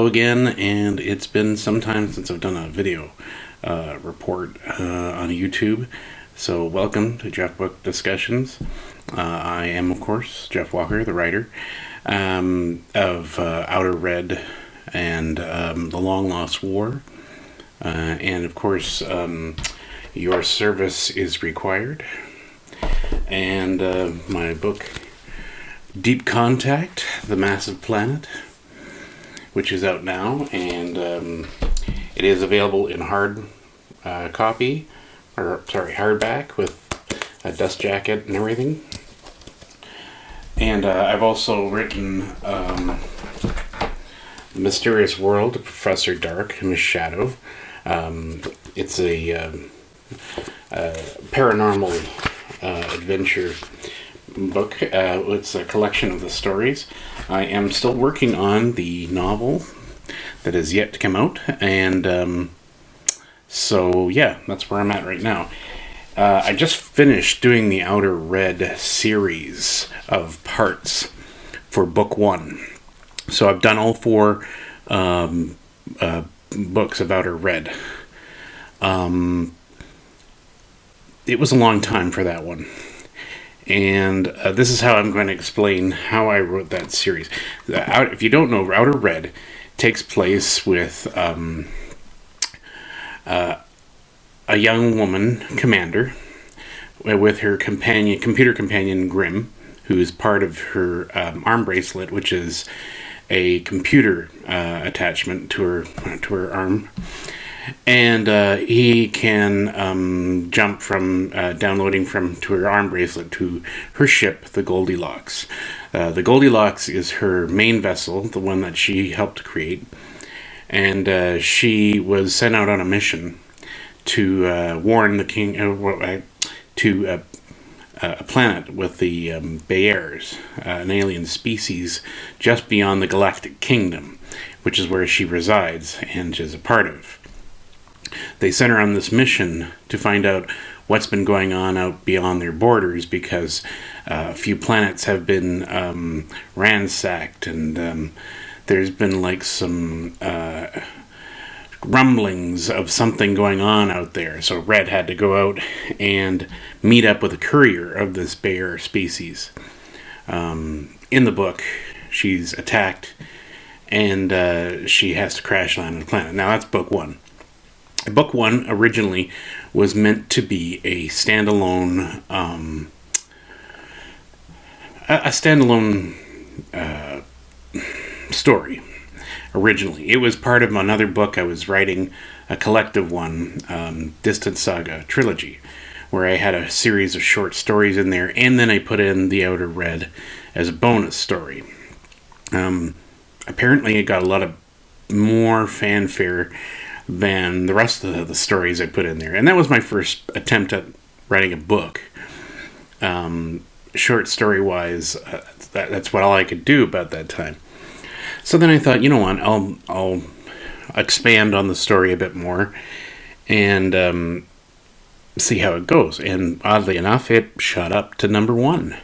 Hello again, and it's been some time since I've done a video report on YouTube. So welcome to Jeff Book Discussions. I am, of course, Jeff Walker, the writer of Outer Red and The Long Lost War. And of course, your service is required. And my book, Deep Contact, The Massive Planet, which is out now, and it is available in hardback with a dust jacket and everything. And I've also written The Mysterious World of Professor Dark, Machado. It's a paranormal adventure book. It's a collection of the stories. I am still working on the novel that is yet to come out, and so yeah, that's where I'm at right now. I just finished doing the Outer Red series of parts for book 1. So I've done all 4 books of Outer Red. It was a long time for that one. And this is how I'm going to explain how I wrote that series. If you don't know, Outer Red takes place with a young woman commander with her computer companion Grim, who is part of her arm bracelet, which is a computer attachment to her arm. And he can jump from downloading to her arm bracelet to her ship, the Goldilocks. The Goldilocks is her main vessel, the one that she helped create. And she was sent out on a mission to warn the king to a planet with the Bayers, an alien species just beyond the Galactic Kingdom, which is where she resides and is a part of. They sent her on this mission to find out what's been going on out beyond their borders, because a few planets have been ransacked, and there's been like some rumblings of something going on out there. So Red had to go out and meet up with a courier of this Bayer species. In the book, she's attacked, and she has to crash land on the planet. Now that's book 1. Book 1 originally was meant to be a standalone, story. Originally, it was part of another book I was writing, a collective one, Distant Saga trilogy, where I had a series of short stories in there, and then I put in The Outer Red as a bonus story. Apparently, it got a lot of more fanfare than the rest of the stories I put in there. And that was my first attempt at writing a book. Short story-wise, that's all I could do about that time. So then I thought, you know what, I'll expand on the story a bit more and see how it goes. And oddly enough, it shot up to number 1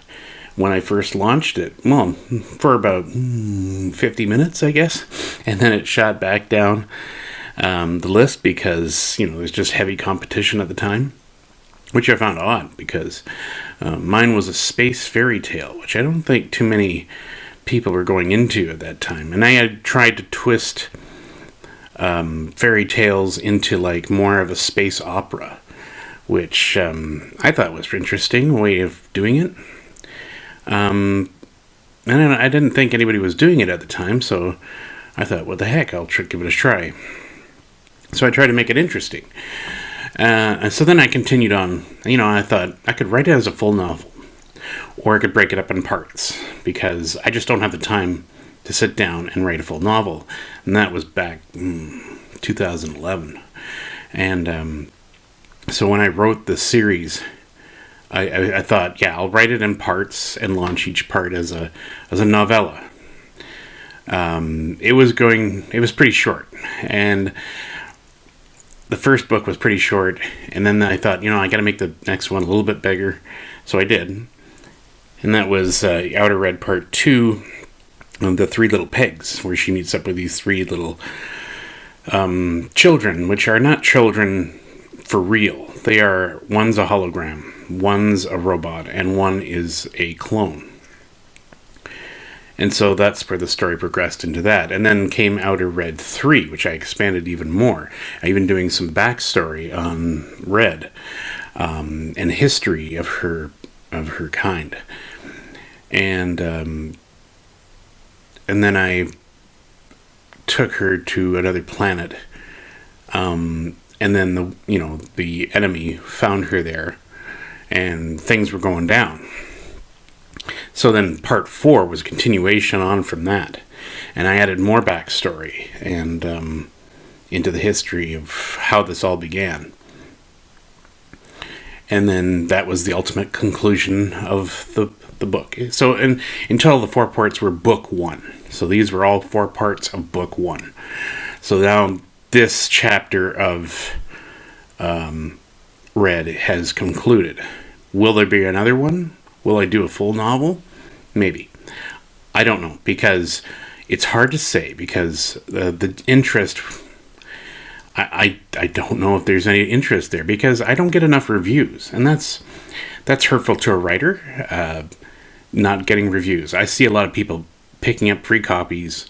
when I first launched it. Well, for about 50 minutes, I guess. And then it shot back down the list because, there's just heavy competition at the time, which I found odd because mine was a space fairy tale, which I don't think too many people were going into at that time. And I had tried to twist fairy tales into like more of a space opera, which I thought was an interesting way of doing it. And I didn't think anybody was doing it at the time, so I thought, what the heck, I'll give it a try. So I tried to make it interesting. And so then I continued on. I thought I could write it as a full novel, or I could break it up in parts, because I just don't have the time to sit down and write a full novel. And that was back 2011. And so when I wrote the series, I thought, yeah, I'll write it in parts and launch each part as a novella. It was pretty short, and the first book was pretty short, and then I thought, I got to make the next one a little bit bigger, so I did, and that was Outer Red Part 2, the Three Little Pigs, where she meets up with these three little children, which are not children for real. One's a hologram, one's a robot, and one is a clone. And so that's where the story progressed into that. And then came Outer Red 3, which I expanded even more. Even doing some backstory on Red, and history of her kind. And then I took her to another planet. And then the enemy found her there, and things were going down. So then part 4 was a continuation on from that. And I added more backstory and into the history of how this all began. And then that was the ultimate conclusion of the book. So in total, the 4 parts were book 1. So these were all 4 parts of book 1. So now this chapter of Red has concluded. Will there be another one? Will I do a full novel? Maybe. I don't know, because it's hard to say, because the interest... I don't know if there's any interest there, because I don't get enough reviews, and that's hurtful to a writer, not getting reviews. I see a lot of people picking up free copies.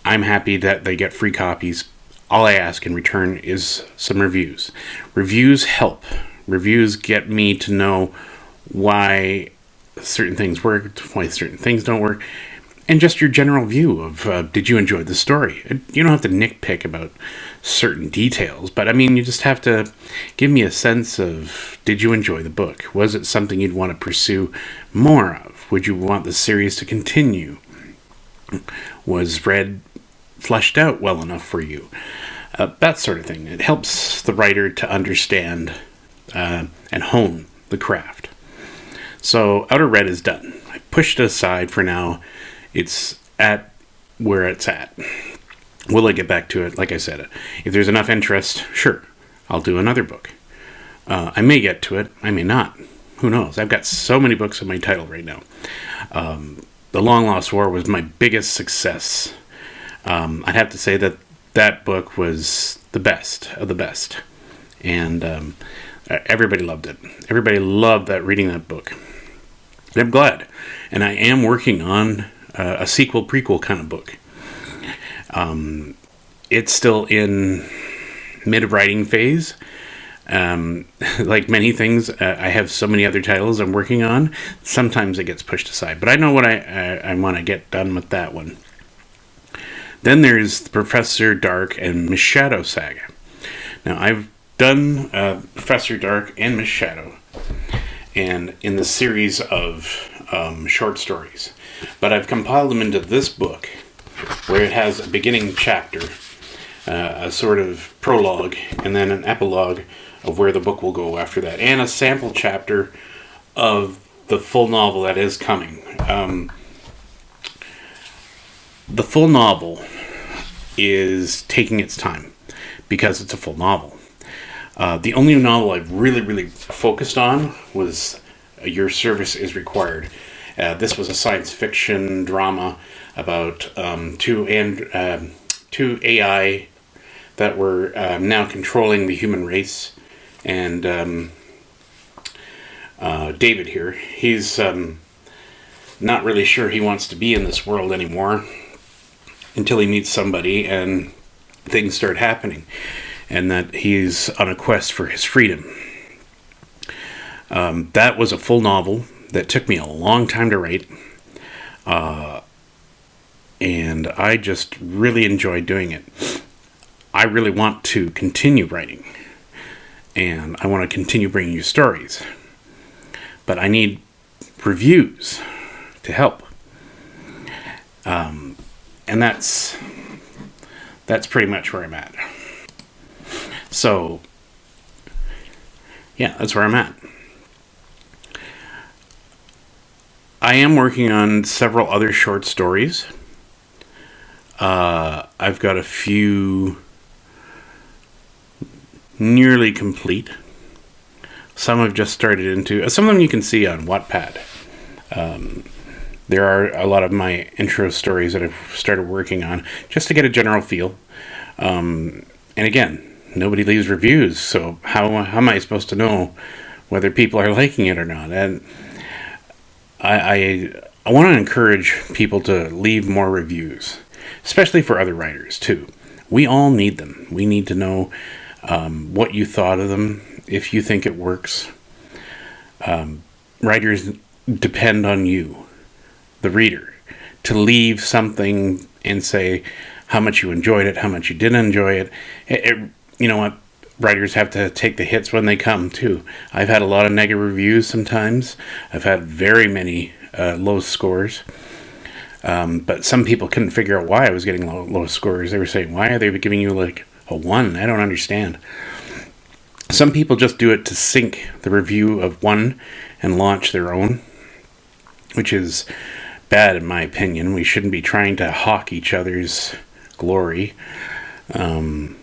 I'm happy that they get free copies. All I ask in return is some reviews. Reviews help. Reviews get me to know why certain things work, why certain things don't work, and just your general view of, did you enjoy the story? You don't have to nitpick about certain details, but I mean, you just have to give me a sense of, did you enjoy the book? Was it something you'd want to pursue more of? Would you want the series to continue? Was Red fleshed out well enough for you? That sort of thing. It helps the writer to understand and hone the craft. So Outer Red is done. I pushed it aside for now. It's at where it's at. Will I get back to it? Like I said, if there's enough interest, sure, I'll do another book. I may get to it. I may not. Who knows? I've got so many books in my title right now. The Long Lost War was my biggest success. I'd have to say that book was the best of the best. And everybody loved it. Everybody loved reading that book. And I'm glad. And I am working on a sequel, prequel kind of book. It's still in mid-writing phase. Like many things, I have so many other titles I'm working on. Sometimes it gets pushed aside. But I know what I want to get done with that one. Then there's the Professor Dark and Machado saga. Now, I've done Professor Dark and Machado, and in the series of short stories. But I've compiled them into this book, where it has a beginning chapter, a sort of prologue, and then an epilogue of where the book will go after that, and a sample chapter of the full novel that is coming. The full novel is taking its time, because it's a full novel. The only novel I've really focused on was Your Service is Required. This was a science fiction drama about two AI that were now controlling the human race. And David here, he's not really sure he wants to be in this world anymore until he meets somebody and things start happening. And that he's on a quest for his freedom. That was a full novel that took me a long time to write. And I just really enjoyed doing it. I really want to continue writing. And I want to continue bringing you stories. But I need reviews to help. And that's pretty much where I'm at. So, yeah, that's where I'm at. I am working on several other short stories. I've got a few nearly complete. Some I've just started into. Some of them you can see on Wattpad. there are a lot of my intro stories that I've started working on just to get a general feel. And again, nobody leaves reviews, so how am I supposed to know whether people are liking it or not? And I want to encourage people to leave more reviews, especially for other writers too. We all need them. We need to know what you thought of them, if you think it works. Writers depend on you, the reader, to leave something and say how much you enjoyed it, how much you didn't enjoy it. You know what? Writers have to take the hits when they come, too. I've had a lot of negative reviews sometimes. I've had very many low scores. But some people couldn't figure out why I was getting low scores. They were saying, why are they giving you like a 1? I don't understand. Some people just do it to sync the review of one and launch their own, which is bad in my opinion. We shouldn't be trying to hawk each other's glory. And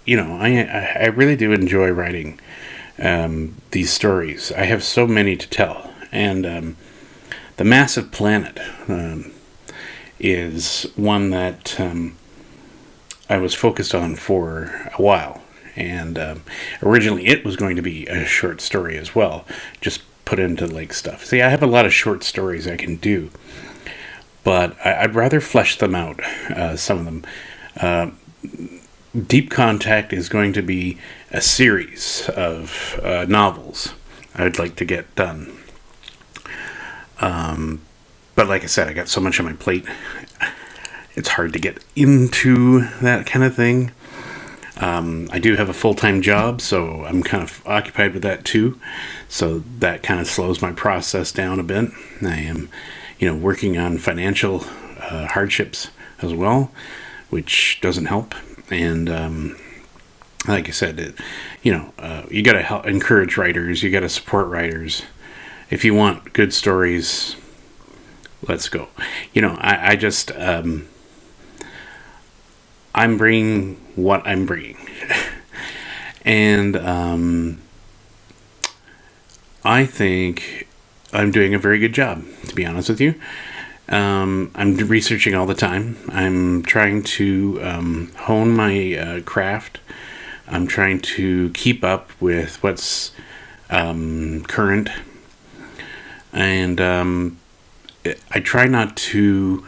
you know, I really do enjoy writing these stories. I have so many to tell. And The Massive Planet is one that I was focused on for a while. And originally it was going to be a short story as well, just put into like stuff. See, I have a lot of short stories I can do, but I'd rather flesh them out, some of them. Deep Contact is going to be a series of novels I'd like to get done. But like I said, I got so much on my plate, it's hard to get into that kind of thing. I do have a full-time job, so I'm kind of occupied with that too. So that kind of slows my process down a bit. I am, working on financial hardships as well, which doesn't help. And like I said, you got to encourage writers. You got to support writers. If you want good stories, let's go. I just I'm bringing what I'm bringing, and I think I'm doing a very good job, to be honest with you. I'm researching all the time. I'm trying to hone my craft. I'm trying to keep up with what's current. And I try not to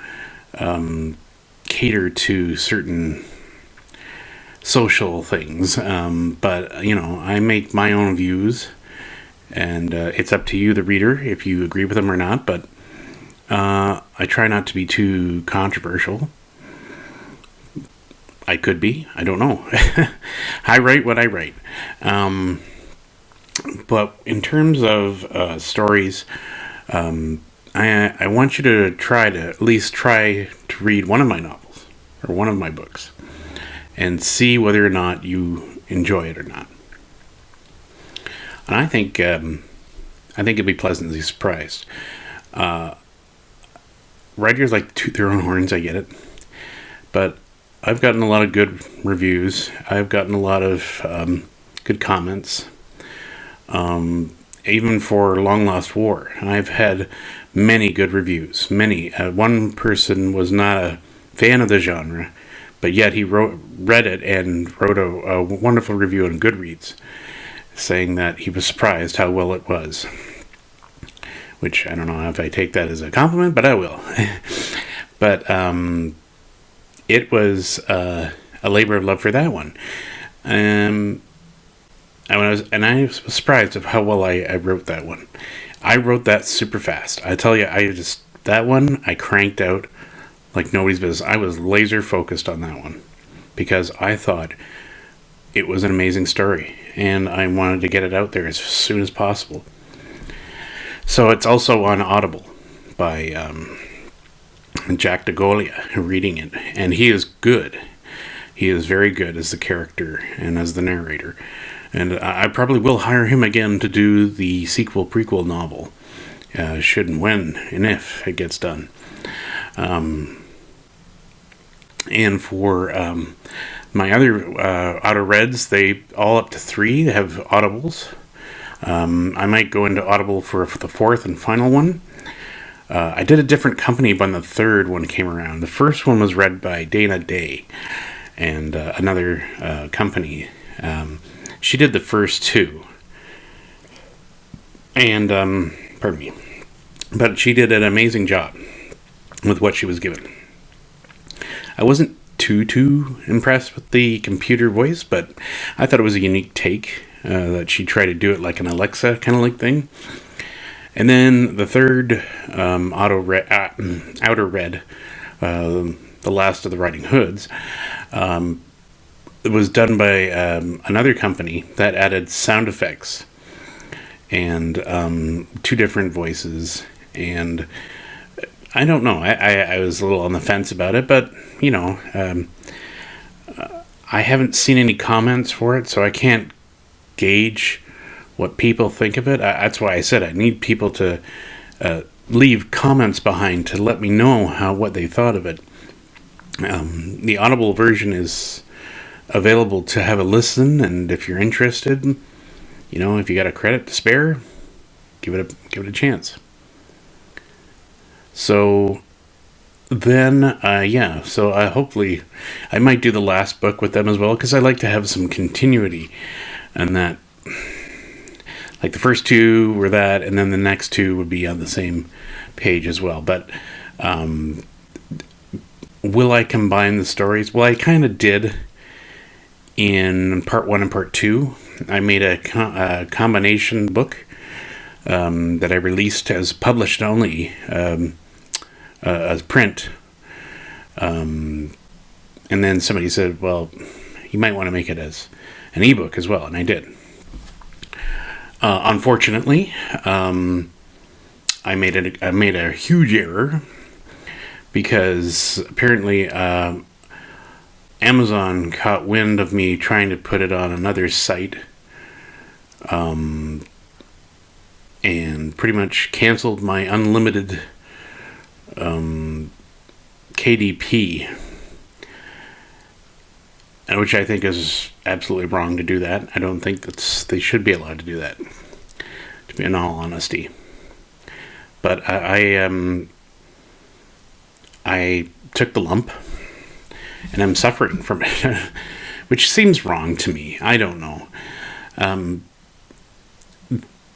cater to certain social things. But, I make my own views. And it's up to you, the reader, if you agree with them or not. But I try not to be too controversial. I could be. I don't know. I write what I write. But in terms of stories, I want you to at least try to read one of my novels or one of my books and see whether or not you enjoy it or not. And I think you'll be pleasantly surprised. Writers like to toot their own horns, I get it. But I've gotten a lot of good reviews. I've gotten a lot of good comments. Even for Long Lost War, I've had many good reviews. Many. One person was not a fan of the genre, but yet he read it and wrote a wonderful review on Goodreads, saying that he was surprised how well it was. Which I don't know if I take that as a compliment, but I will. But it was a labor of love for that one. I was surprised of how well I wrote that one. I wrote that super fast. I tell you, that one I cranked out like nobody's business. I was laser focused on that one because I thought it was an amazing story and I wanted to get it out there as soon as possible. So it's also on Audible by Jack DeGolia reading it, and he is good. He is very good as the character and as the narrator. And I probably will hire him again to do the prequel novel, should and when and if it gets done. And for my other Auto Reds, they all up to 3 have Audibles. I might go into Audible for the fourth and final one. I did a different company when the third one came around. The first one was read by Dana Day and another company. She did the first two. And, pardon me. But she did an amazing job with what she was given. I wasn't too impressed with the computer voice, but I thought it was a unique take that she tried to do it like an Alexa kind of like thing. And then the third, Outer Red, The Last of the Riding Hoods, it was done by another company that added sound effects and two different voices. And I don't know. I was a little on the fence about it, but, you know, I haven't seen any comments for it, so I can't gauge what people think of it. That's why I said I need people to leave comments behind to let me know what they thought of it. The Audible version is available to have a listen, and if you're interested, you know, if you got a credit to spare, give it a chance. So then, so hopefully I might do the last book with them as well, because I like to have some continuity, and that, like the first two were that, and then the next two would be on the same page as well. But will I combine the stories? Well, I kind of did in part 1 and part 2. I made a combination book that I released as published only, as print. And then somebody said, well, you might want to make it as an ebook as well, and I did. Unfortunately, I made a huge error, because apparently Amazon caught wind of me trying to put it on another site, and pretty much canceled my unlimited KDP, which I think is absolutely wrong to do that. I don't think they should be allowed to do that, to be in all honesty. But I took the lump, and I'm suffering from it, which seems wrong to me. I don't know.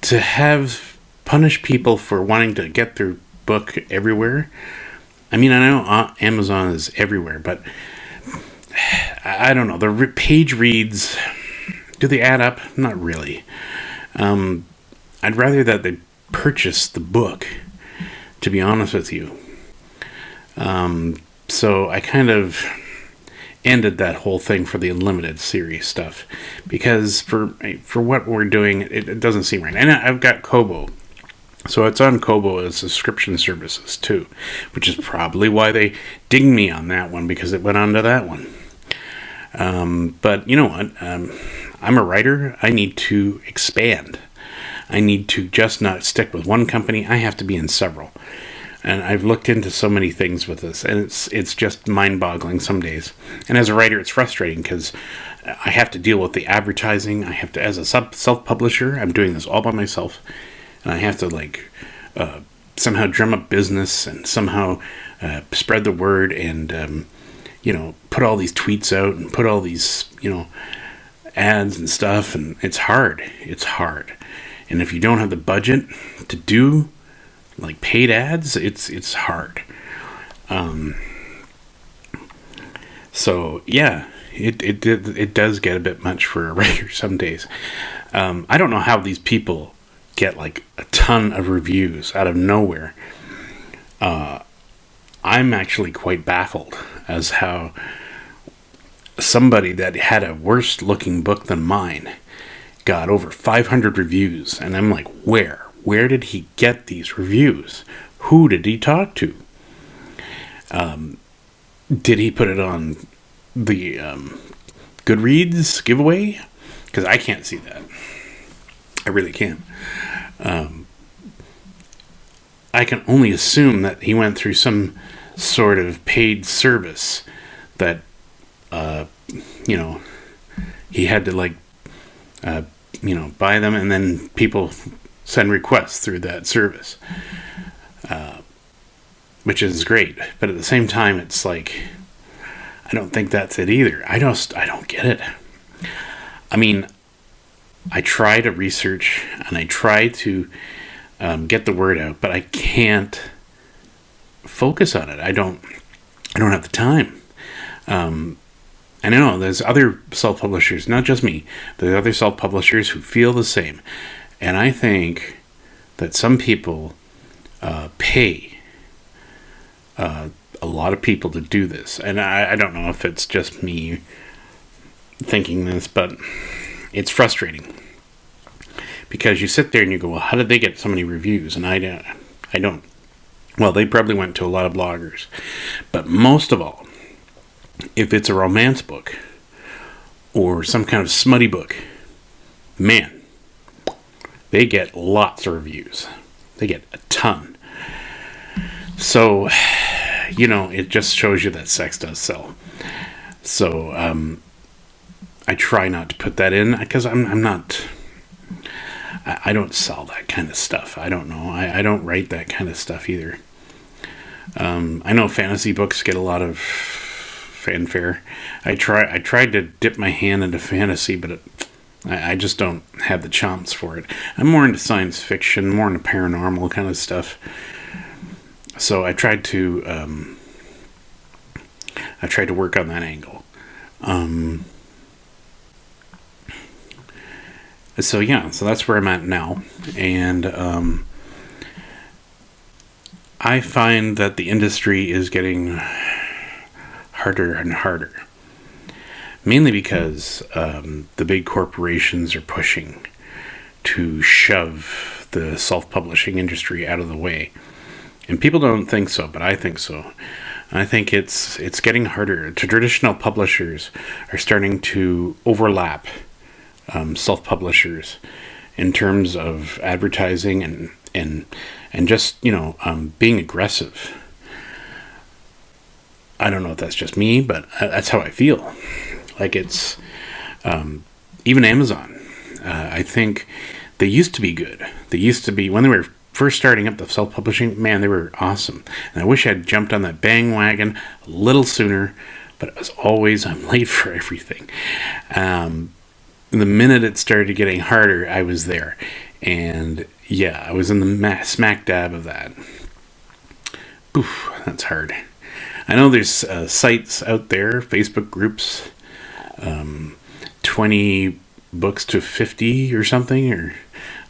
To have punish people for wanting to get their book everywhere. I mean, I know Amazon is everywhere, but I don't know. The page reads, do they add up? Not really. I'd rather that they purchase the book, to be honest with you. So I kind of ended that whole thing for the Unlimited series stuff, because for what we're doing, it doesn't seem right. And I've got Kobo, so it's on Kobo as subscription services too, which is probably why they dinged me on that one, because it went on to that one. But you know what? I'm a writer. I need to expand. I need to just not stick with one company. I have to be in several. And I've looked into so many things with this, and it's just mind-boggling some days. And as a writer, it's frustrating, because I have to deal with the advertising. I have to, as a self-publisher, I'm doing this all by myself, and I have to somehow drum up business and somehow spread the word, and put all these tweets out and put all these ads and stuff, and it's hard. It's hard, and if you don't have the budget to do like paid ads, it's hard. So yeah, it does get a bit much for a writer some days. I don't know how these people get like a ton of reviews out of nowhere. I'm actually quite baffled as how somebody that had a worse looking book than mine got over 500 reviews, and I'm like, where did he get these reviews? Who did he talk to? Did he put it on the Goodreads giveaway? Because I can't see that. I really can't. I can only assume that he went through some sort of paid service that, he had to buy them, and then people send requests through that service, which is great. But at the same time, it's like, I don't think that's it either. I don't get it. I mean, I try to research and I try to get the word out, but I can't focus on it. I don't have the time. I know there's other self-publishers, not just me. There's other self-publishers who feel the same. And I think that some people pay a lot of people to do this. And I don't know if it's just me thinking this, but it's frustrating. Because you sit there and you go, well, how did they get so many reviews? And I don't. Well, they probably went to a lot of bloggers. But most of all, if it's a romance book or some kind of smutty book, man, they get lots of reviews. They get a ton. So, it just shows you that sex does sell. So, I try not to put that in because I'm not... I don't sell that kind of stuff. I don't know. I don't write that kind of stuff either. I know fantasy books get a lot of fanfare. I tried to dip my hand into fantasy, but I just don't have the chops for it. I'm more into science fiction, more into paranormal kind of stuff. So I tried to work on that angle. So that's where I'm at now, and I find that the industry is getting harder and harder, mainly because the big corporations are pushing to shove the self-publishing industry out of the way, and people don't think so, but I think so. I think it's getting harder. Traditional publishers are starting to overlap self-publishers in terms of advertising and just being aggressive. I don't know if that's just me, but that's how I feel. Like it's even Amazon. I think they used to be good. They used to be, when they were first starting up the self-publishing, man, they were awesome. And I wish I had jumped on that bandwagon a little sooner, but as always, I'm late for everything. The minute it started getting harder, I was there. And I was in the smack dab of that. Oof, that's hard. I know there's sites out there, Facebook groups, 20 books to 50 or something,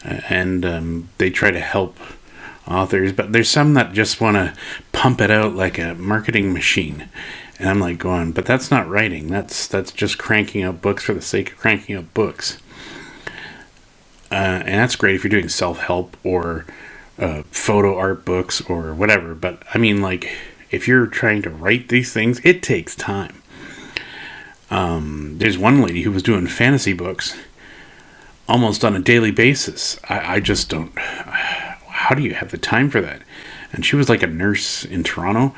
and they try to help authors, but there's some that just want to pump it out like a marketing machine. And I'm like going, but that's not writing. That's just cranking out books for the sake of cranking out books. And that's great if you're doing self-help or photo art books or whatever. But I mean, like, if you're trying to write these things, it takes time. There's one lady who was doing fantasy books almost on a daily basis. I just don't... How do you have the time for that? And she was like a nurse in Toronto,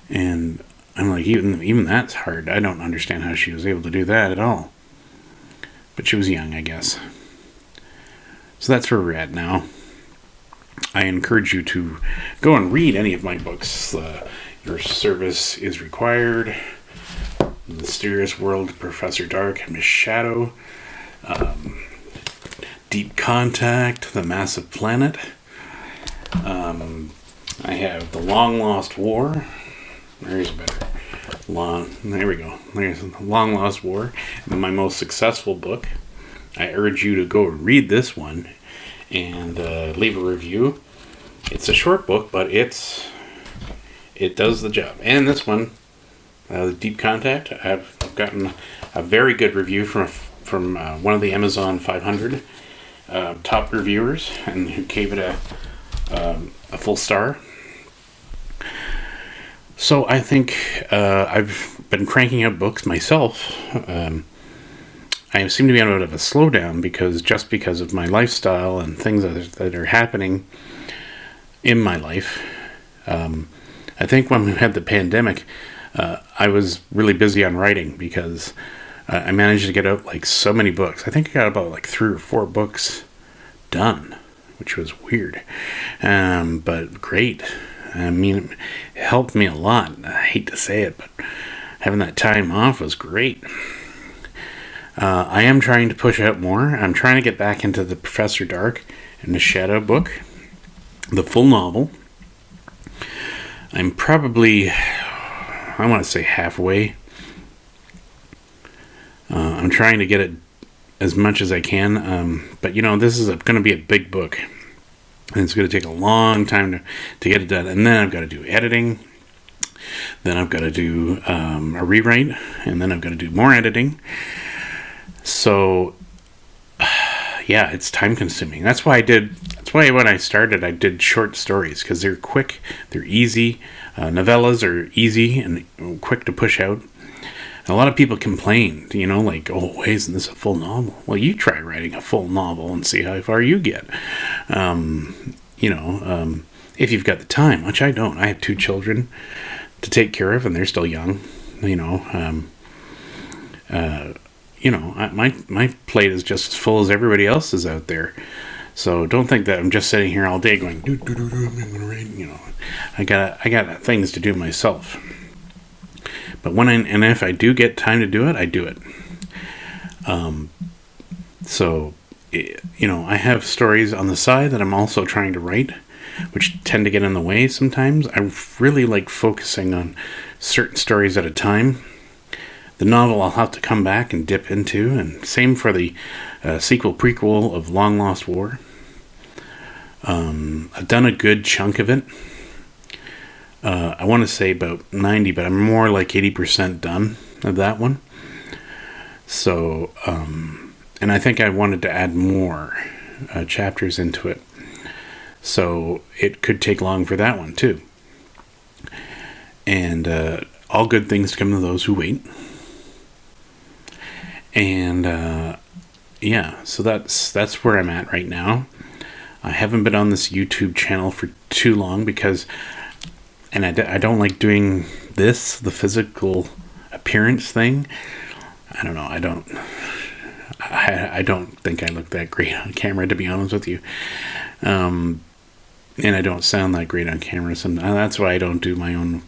and I'm like, even that's hard. I don't understand how she was able to do that at all. But she was young, I guess. So that's where we're at now. I encourage you to go and read any of my books. Your Service is Required, The Mysterious World of Professor Dark and Machado, Deep Contact, The Massive Planet. I have The Long Lost War. There's a better. There we go. There's The Long Lost War. My most successful book. I urge you to go read this one and leave a review. It's a short book, but it does the job. And this one, Deep Contact, I've gotten a very good review from one of the Amazon 500 top reviewers, and who gave it a full star. So I think I've been cranking out books myself. I seem to be on a bit of a slowdown because of my lifestyle and things that are happening in my life. I think when we had the pandemic, I was really busy on writing because I managed to get out like so many books. I think I got about like 3 or 4 books done, which was weird, but great. I mean, it helped me a lot. I hate to say it, but having that time off was great. I am trying to push out more. I'm trying to get back into the Professor Dark and Machado book, the full novel. I'm probably, I want to say halfway. I'm trying to get it as much as I can, but this is going to be a big book, and it's going to take a long time to get it done. And then I've got to do editing, then I've got to do a rewrite, and then I've got to do more editing. So yeah, it's time consuming. That's why when I started, I did short stories, because they're quick, they're easy. Novellas are easy and quick to push out. And a lot of people complain, like, oh, why isn't this a full novel? Well, you try writing a full novel and see how far you get. If you've got the time, which I don't. I have 2 children to take care of, and they're still young. My plate is just as full as everybody else's out there. So don't think that I'm just sitting here all day going, I'm gonna write. I got things to do myself. But if I do get time to do it, I do it. I have stories on the side that I'm also trying to write, which tend to get in the way sometimes. I really like focusing on certain stories at a time. The novel I'll have to come back and dip into, and same for the sequel-prequel of Long Lost War. I've done a good chunk of it. I want to say about 90, but I'm more like 80% done of that one. So, and I think I wanted to add more chapters into it. So it could take long for that one too. And all good things come to those who wait. And so that's where I'm at right now. I haven't been on this YouTube channel for too long because... And I don't like doing this, the physical appearance thing. I don't know. I don't think I look that great on camera, to be honest with you. And I don't sound that great on camera. So that's why I don't do my own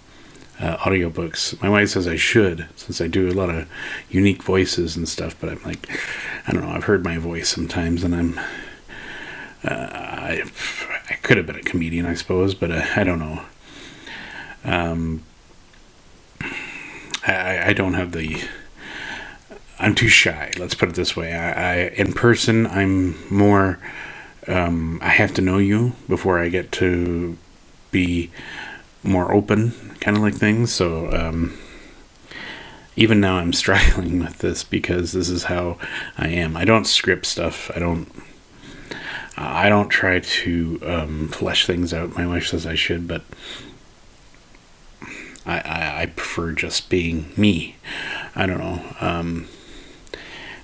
audiobooks. My wife says I should, since I do a lot of unique voices and stuff. But I'm like, I don't know. I've heard my voice sometimes, and I could have been a comedian, I suppose, but I don't know. I don't have I'm too shy, let's put it this way. In person, I'm more, I have to know you before I get to be more open, kind of like things. So, even now I'm struggling with this because this is how I am. I don't script stuff. I don't try to, flesh things out. My wife says I should, but I prefer just being me. I don't know.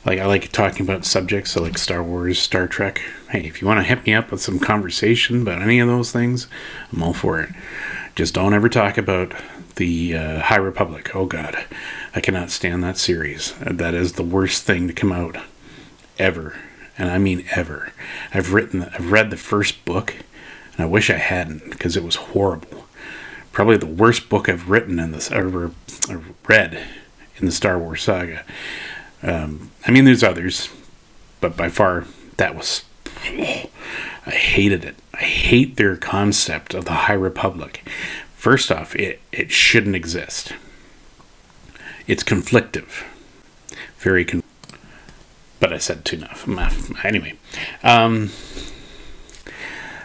I like talking about subjects, so like Star Wars, Star Trek. Hey, if you want to hit me up with some conversation about any of those things, I'm all for it. Just don't ever talk about the High Republic. Oh God, I cannot stand that series. That is the worst thing to come out ever, and I mean ever. I've read the first book, and I wish I hadn't, because it was horrible. Probably the worst book I've written read in the Star Wars saga. I mean, there's others, but by far, that was... I hated it. I hate their concept of the High Republic. First off, it shouldn't exist. It's conflictive. But I said too enough. Anyway.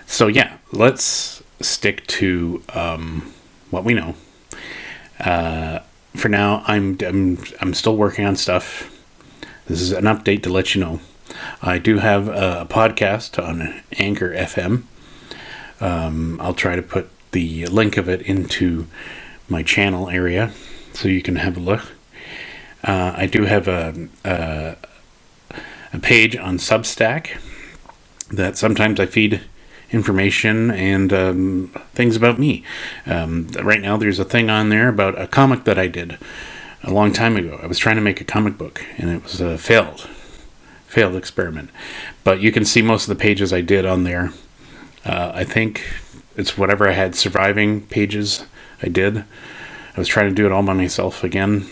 So yeah, let's stick to what we know. For now, I'm still working on stuff. This is an update to let you know. I do have a podcast on Anchor FM. I'll try to put the link of it into my channel area so you can have a look. I do have a page on Substack that sometimes I feed information and things about me. Right now there's a thing on there about a comic that I did. a long time ago. I was trying to make a comic book, and it was a failed experiment. But you can see most of the pages I did on there. I think it's whatever I had surviving pages I did. I was trying to do it all by myself again.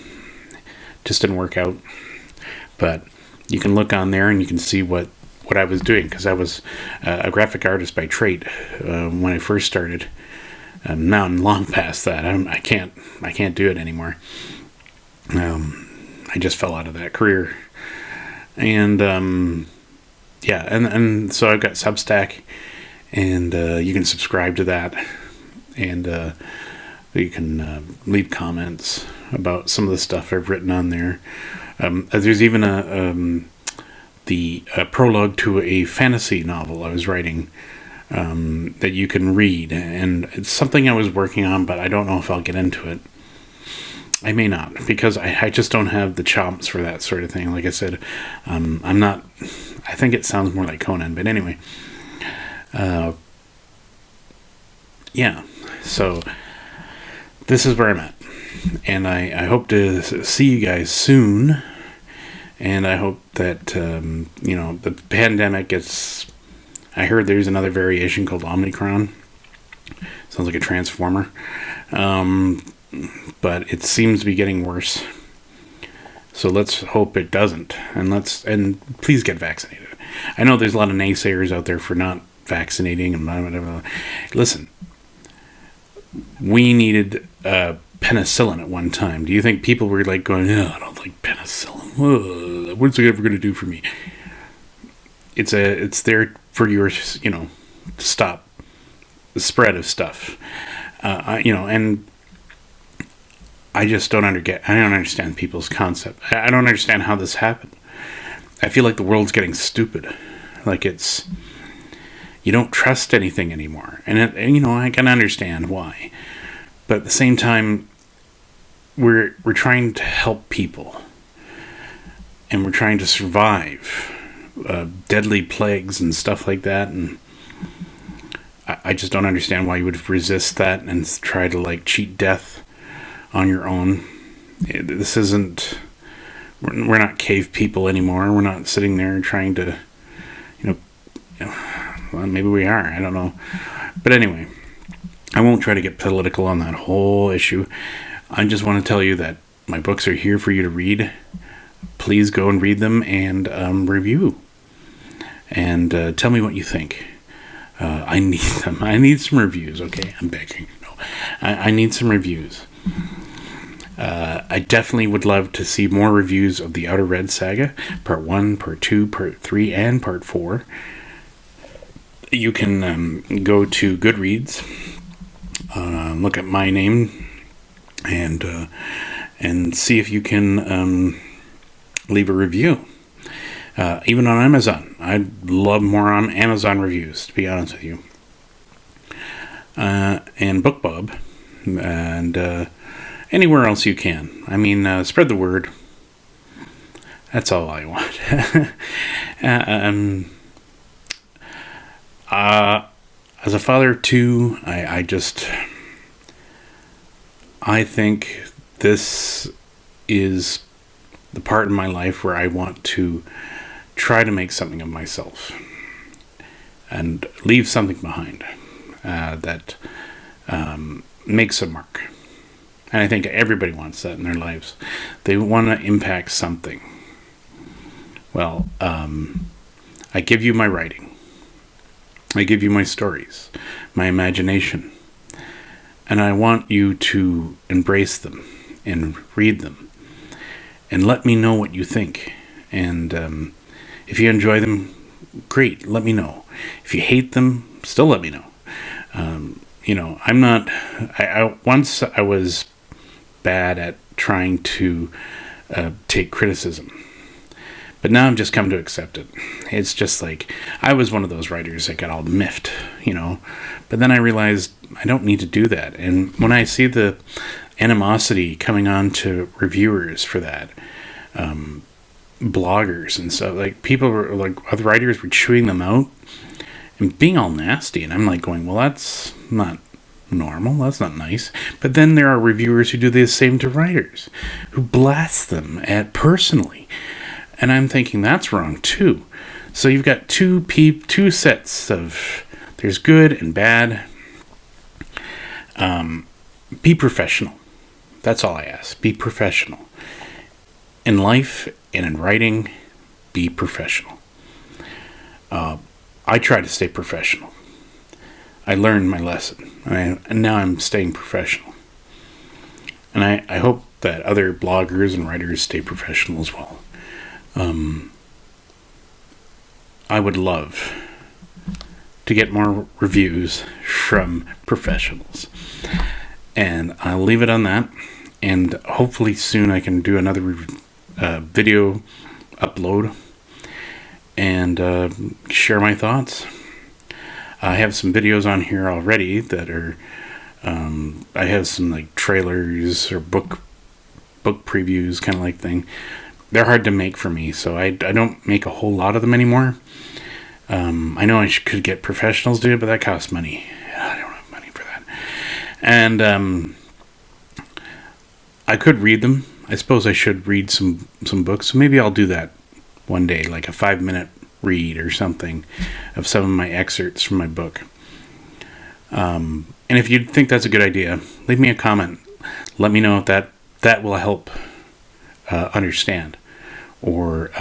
Just didn't work out. But you can look on there and you can see what I was doing, because I was a graphic artist by trade when I first started. Now I'm long past that. I can't do it anymore. I just fell out of that career. And and so I've got Substack, and you can subscribe to that, and you can leave comments about some of the stuff I've written on there. There's even the prologue to a fantasy novel I was writing that you can read, and it's something I was working on, but I don't know if I'll get into it. I may not, because I just don't have the chops for that sort of thing. Like I said, I'm not. I think it sounds more like Conan, but anyway. So this is where I'm at, and I hope to see you guys soon. And I hope that the pandemic gets. I heard there's another variation called Omicron. Sounds like a transformer. But it seems to be getting worse. So let's hope it doesn't. And please get vaccinated. I know there's a lot of naysayers out there for not vaccinating and whatever. Listen, we needed penicillin at one time. Do you think people were like going, "Oh, I don't like penicillin. What's it ever going to do for me?" It's there for your, to stop the spread of stuff. And I just don't understand people's concept. I don't understand how this happened. I feel like the world's getting stupid. Like you don't trust anything anymore. And I can understand why. But at the same time, we're trying to help people. And we're trying to survive deadly plagues and stuff like that. And I just don't understand why you would resist that and try to cheat death on your own. This isn't. We're not cave people anymore. We're not sitting there trying to, well, maybe we are. I don't know. But anyway, I won't try to get political on that whole issue. I just want to tell you that my books are here for you to read. Please go and read them and review. And tell me what you think. I need them. I need some reviews, okay? I'm begging. No, I need some reviews. I definitely would love to see more reviews of the Outer Red Saga, Part 1, Part 2, Part 3, and Part 4. You can go to Goodreads, look at my name, and see if you can leave a review. Even on Amazon. I'd love more on Amazon reviews, to be honest with you. And BookBub, and anywhere else you can. I mean, spread the word. That's all I want. As a father of two, I think this is the part in my life where I want to try to make something of myself and leave something behind that makes a mark. And I think everybody wants that in their lives. They want to impact something. Well, I give you my writing. I give you my stories, my imagination. And I want you to embrace them and read them. And let me know what you think. And if you enjoy them, great, let me know. If you hate them, still let me know. I'm not... Once I was bad at trying to take criticism. But now I've just come to accept it. It's just like, I was one of those writers that got all miffed, But then I realized I don't need to do that. And when I see the animosity coming on to reviewers for that, bloggers and stuff, people were other writers were chewing them out and being all nasty, and I'm going, well, that's not normal. That's not nice. But then there are reviewers who do the same to writers, who blast them at personally. And I'm thinking that's wrong too. So you've got two sets of, there's good and bad. Be professional. That's all I ask. Be professional. In life and in writing, be professional. I try to stay professional. I learned my lesson, and now I'm staying professional. And I hope that other bloggers and writers stay professional as well. I would love to get more reviews from professionals. And I'll leave it on that. And hopefully soon I can do another video upload and share my thoughts. I have some videos on here already that are, I have some like trailers or book previews kind of like thing. They're hard to make for me, so I don't make a whole lot of them anymore. I know I could get professionals to do it, but that costs money. I don't have money for that. And I could read them. I suppose I should read some books. So maybe I'll do that one day, like a 5-minute read or something of some of my excerpts from my book. And if you think that's a good idea, leave me a comment. Let me know if that will help understand, or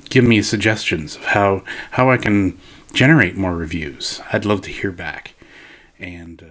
give me suggestions of how I can generate more reviews. I'd love to hear back. And